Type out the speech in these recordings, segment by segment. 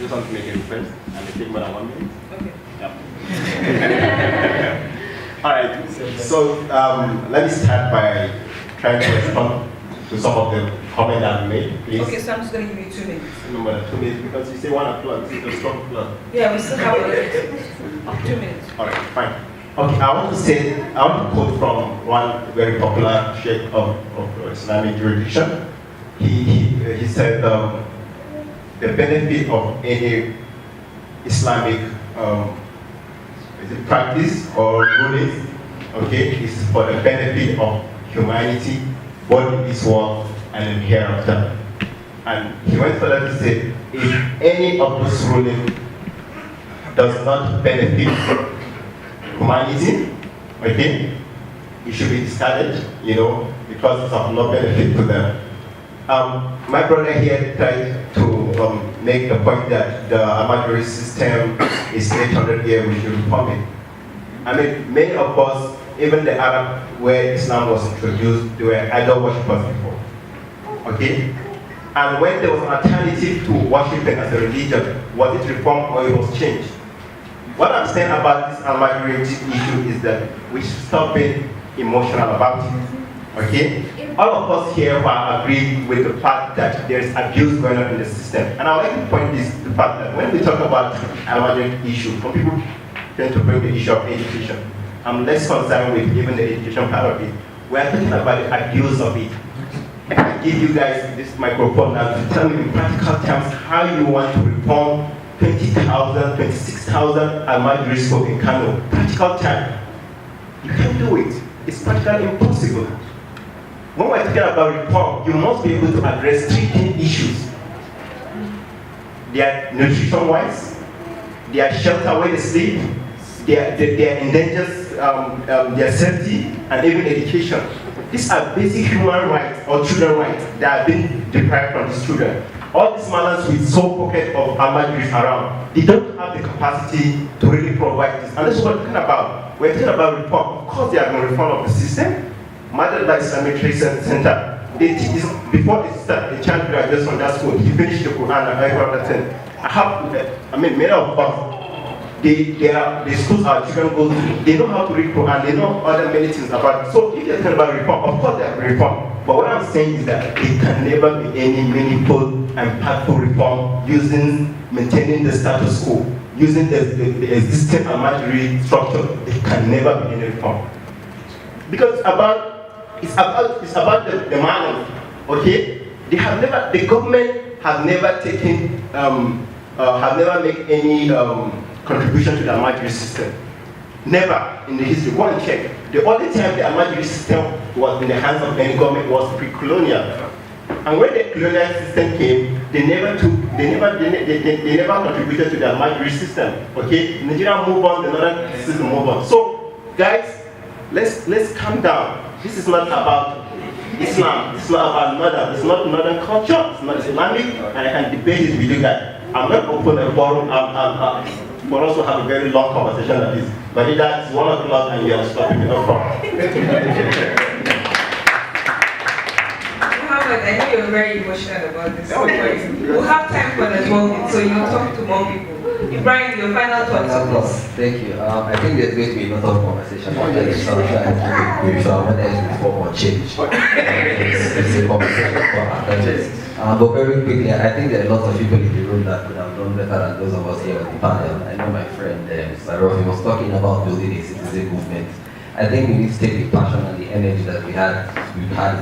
just want to make a request, and it take more than 1 minute. Okay. Yeah. All right. So let me start by trying to respond to some of the comments I've made, please. Okay, so I'm just going to give you 2 minutes. No more than 2 minutes because you say 1 o'clock. This is a strong plug. Yeah, we still have 2 minutes. All right, fine. Okay, I want to quote from one very popular sheikh of Islamic jurisdiction. He said the benefit of any Islamic practice or ruling, okay, is for the benefit of humanity, both in this world and in hereafter. And he went further to say, if any of those rulings does not benefit humanity, okay, it should be discarded, because it's of no benefit to them. My brother here tried to make the point that the Almajiri system is 800 years, we should reform it. I mean, many of us, even the Arab where Islam was introduced, they were idol worshippers before, okay? And when there was an alternative to worshiping as a religion, was it reformed or it was changed? What I'm saying about this Almajiri issue is that we should stop being emotional about it, okay? All of us here are agreed with the fact that there is abuse going on in the system. And I would like to point this to the fact that when we talk about Almajiri issue, some people tend to bring the issue of education. I'm less concerned with even the education part of it. We are talking about the abuse of it. I can give you guys this microphone now to tell me in practical terms how you want to reform 20,000, 26,000 Almajiri school in Kano. Practical time. You can't do it. It's practically impossible. When we're talking about reform, you must be able to address 3 key issues. Their nutrition-wise, their shelter where they sleep, their endangers, their safety, and even education. These are basic human rights or children rights that have been deprived from these children. All these malams with sole pocket of Almajiris around, they don't have the capacity to really provide this. And that's what we're talking about. We're talking about reform. Of course, they are going to reform of the system. Madrid Islamic Trade Center, they teach this before they start. A child graduates from that school, he finished the Quran and every other thing. Many of us, the schools our children go to, they know how to read Quran, they know other many things about it. So if they're talking about reform, of course they are reform. But what I'm saying is that it can never be any meaningful and impactful reform maintaining the status quo, using the existing Almajiri structure. It can never be any reform. Because it's about the man, okay? The government have never taken, have never made any contribution to the Almajiri system. Never in the history. Go and check. The only time the Almajiri system was in the hands of any government was pre-colonial. And when the colonial system came, they never contributed to the Almajiri system. Okay? Nigeria move on, the northern system move on. So, guys, let's calm down. This is not about Islam. It's not about northern. It's not northern culture. It's not Islamic, and I can debate it with you guys. I'm not open a forum. We'll also have a very long conversation like this. But if that's 1 o'clock and you are stopping me, no problem. Muhammad, I know you're very emotional about this. We'll have time for the 12 minutes, so you'll talk to more people. Ibrahim, your final thoughts on this? Thank you. I think there's going to be a lot of conversation on the social and whether it's reform or change. It's a conversation for after this. But very quickly, I think there are a lot of people in the room that could have done better than those of us here on the panel. I know my friend, Mr. Rofi, was talking about building a citizen movement. I think we need to take the passion and the energy that we've had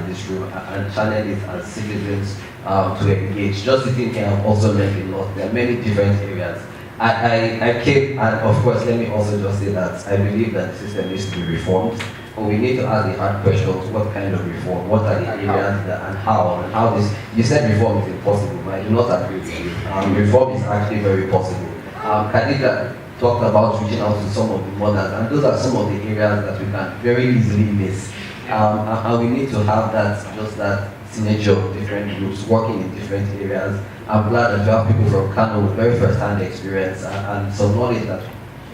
in this room and channel it as citizens to engage. Just sitting here, I've also learned a lot. There are many different areas. I came, and of course, let me also just say that I believe that the system needs to be reformed. But we need to ask the hard questions: what kind of reform? What are the areas and how this? You said reform is impossible, but I do not agree with you. Reform is actually very possible. Khadija talked about reaching out to some of the mothers, and those are some of the areas that we can very easily miss. And we need to have that synergy of different groups working in different areas. I'm glad that you have people from Kano with very first-hand experience and some knowledge that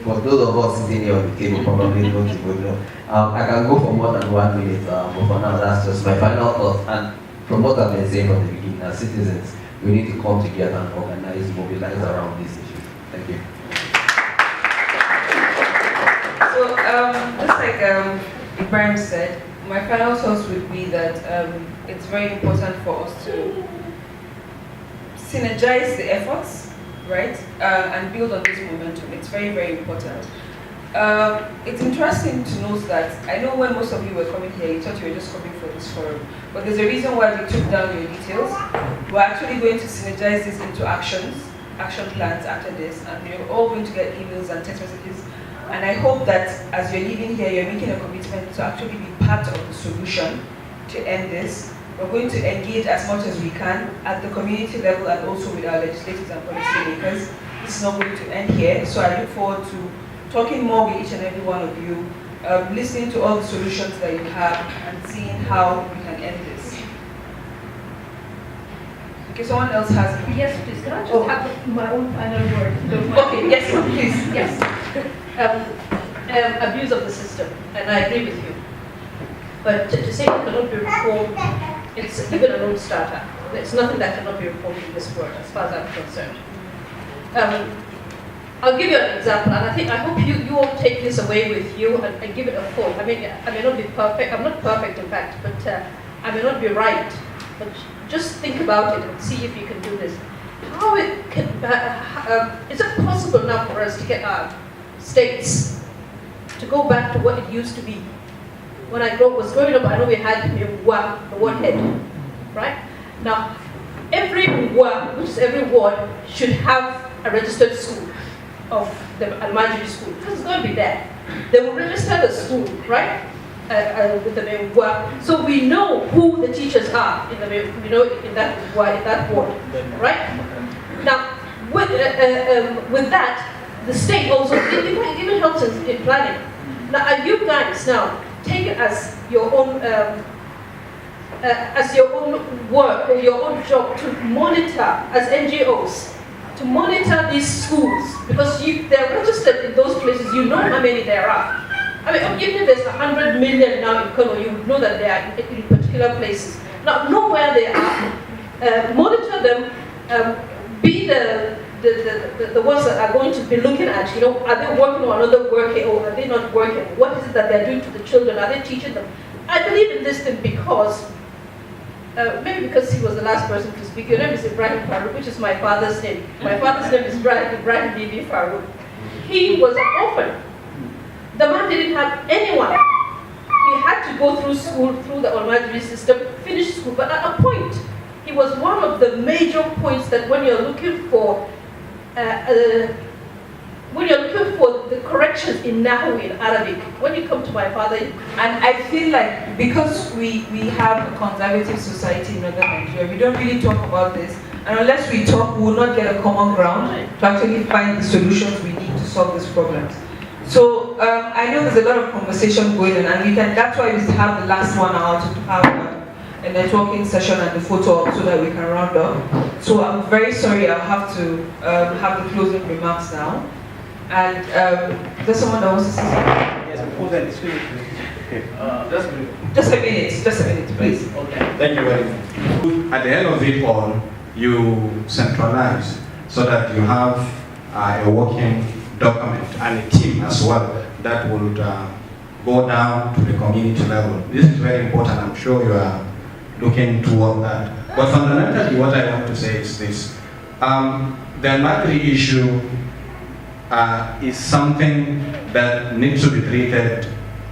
for those of us sitting here on the table probably don't even know. I can go for more than 1 minute, but for now that's just my final thought. And from what I've been saying from the beginning, as citizens, we need to come together and organize, mobilize around these issues. Thank you. So, just like Ibrahim said, my final thoughts would be that it's very important for us to synergize the efforts, right, and build on this momentum. It's very, very important. It's interesting to note that I know when most of you were coming here, you thought you were just coming for this forum, but there's a reason why we took down your details. We're actually going to synergize this into action plans after this, and you're all going to get emails and text messages. And I hope that as you're leaving here, you're making a commitment to actually be part of the solution to end this. We're going to engage as much as we can at the community level and also with our legislators and policymakers. This is not going to end here, so I look forward to talking more with each and every one of you, listening to all the solutions that you have and seeing how we can end this. Okay, someone else has it. Yes, please. Can I just have my own final word? Okay, yes, please. Yes. Abuse of the system, and I agree with you. But to say it cannot be reformed, it's even a non-starter. There's nothing that cannot be reformed in this world, as far as I'm concerned. I'll give you an example, and I hope you all take this away with you and give it a thought. I mean, I may not be perfect. I'm not perfect, in fact, but I may not be right. But just think about it and see if you can do this. How it can? Is it possible now for us to get our states to go back to what it used to be? When I was growing up, I know we had the ward head, right? Now, every ward, which is every ward, should have a registered school of the Almajiri school. It's going to be there. They will register the school, right? With the name ward. So we know who the teachers are in that ward, right? Now, with that, the state also even helps in planning. Now, are you guys now take it as your own work or your own job to monitor as NGOs, to monitor these schools, because they're registered in those places, you know how many there are. I mean, even if there's 100 million now in Kano, you know that they are in particular places. Now, know where they are, monitor them, be the ones that are going to be looking at, are they working or are they working, or are they not working? What is it that they're doing to the children? Are they teaching them? I believe in this thing because, maybe because he was the last person to speak. Your name is Ibrahim Farouk, which is my father's name. My father's name is Ibrahim Bibi Farouk. He was an orphan. The man didn't have anyone. He had to go through school, through the Almajiri system, finish school, but at a point, he was one of the major points that when you're looking for the corrections in Nahu, in Arabic, when you come to my father. And I feel like because we have a conservative society in Northern Nigeria, we don't really talk about this. And unless we talk, we will not get a common ground to actually find the solutions we need to solve these problems. So I know there's a lot of conversation going on, and that's why we have the last 1 hour to have a networking session and the photo op so that we can round up. So I'm very sorry, I'll have to have the closing remarks now. And is there someone that wants to say something? Yes, before then, Just a minute, please. Okay. Thank you very much. At the end of it all, you centralize so that you have a working document and a team as well that would go down to the community level. This is very important. I'm sure you are looking toward that. But fundamentally, what I want to say is this. The Almajiri issue is something that needs to be treated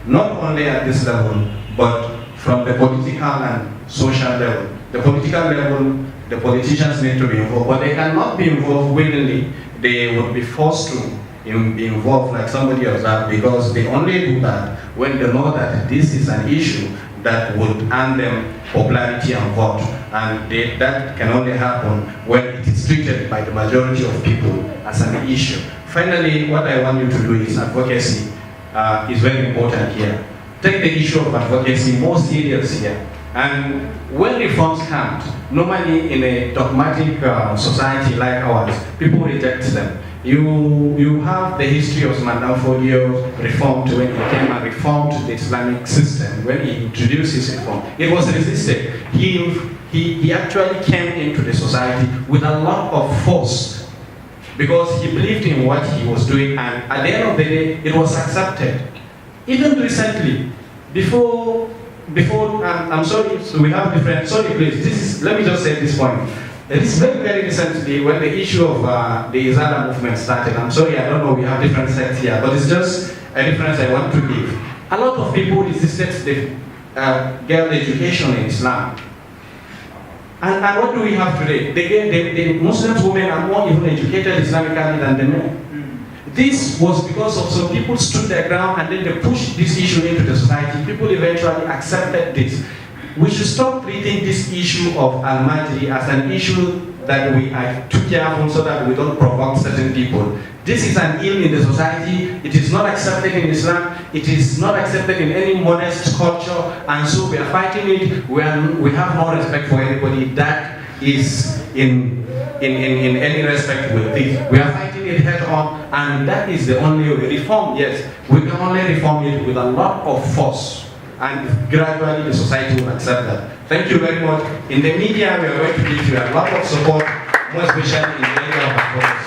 not only at this level, but from the political and social level. The political level, the politicians need to be involved, but they cannot be involved willingly. They would be forced to be involved, like somebody observed, because they only do that when they know that this is an issue that would earn them popularity and vote. And that can only happen when it is treated by the majority of people as an issue. Finally, what I want you to do is advocacy is very important here. Take the issue of advocacy more serious here. And when reforms come, normally in a dogmatic society like ours, people reject them. You have the history of Mandan Fodio reformed when he came and reformed the Islamic system. When he introduced his reform, it was resisted. He he actually came into the society with a lot of force because he believed in what he was doing, and at the end of the day, it was accepted. Even recently, before I'm sorry, so we have different, sorry please, let me just say this point. It is very, very recently when the issue of the Izala movement started. I'm sorry, I don't know, we have different sects here, but it's just a difference I want to give. A lot of people resisted the girl education in Islam. And what do we have today? The Muslim women are more even educated Islamically than the men. This was because of some people stood their ground and then they pushed this issue into the society. People eventually accepted this. We should stop treating this issue of Almajiri as an issue that we are too careful so that we don't provoke certain people. This is an ill in the society. It is not accepted in Islam. It is not accepted in any modest culture, and so we are fighting it. We have no respect for anybody that is in any respect with this. We are fighting it head on, and that is the only way. Reform, yes, we can only reform it with a lot of force, and gradually the society will accept that. Thank you very much. In the media, we are going to give you a lot of support, more especially in the area of performance.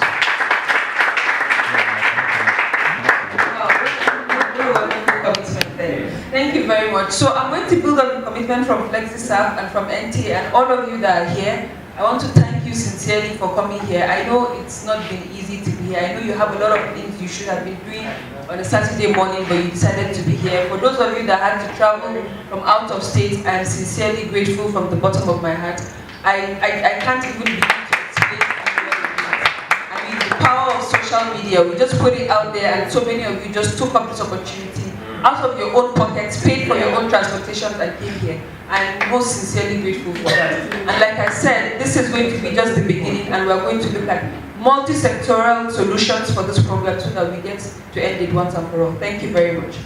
Thank you very much. So I'm going to build on the commitment from FlexiSAF and from NTA and all of you that are here. I want to thank you sincerely for coming here. I know it's not been easy to be here. I know you have a lot of things you should have been doing on a Saturday morning, but you decided to be here. For those of you that had to travel from out of state, I am sincerely grateful from the bottom of my heart. I can't even begin to explain. I mean, the power of social media, we just put it out there and so many of you just took up this opportunity out of your own pockets, paid for your own transportation and came here. I am most sincerely grateful for that. And like I said, this is going to be just the beginning, and we are going to look at multi-sectoral solutions for this problem so that we get to end it once and for all. Thank you very much.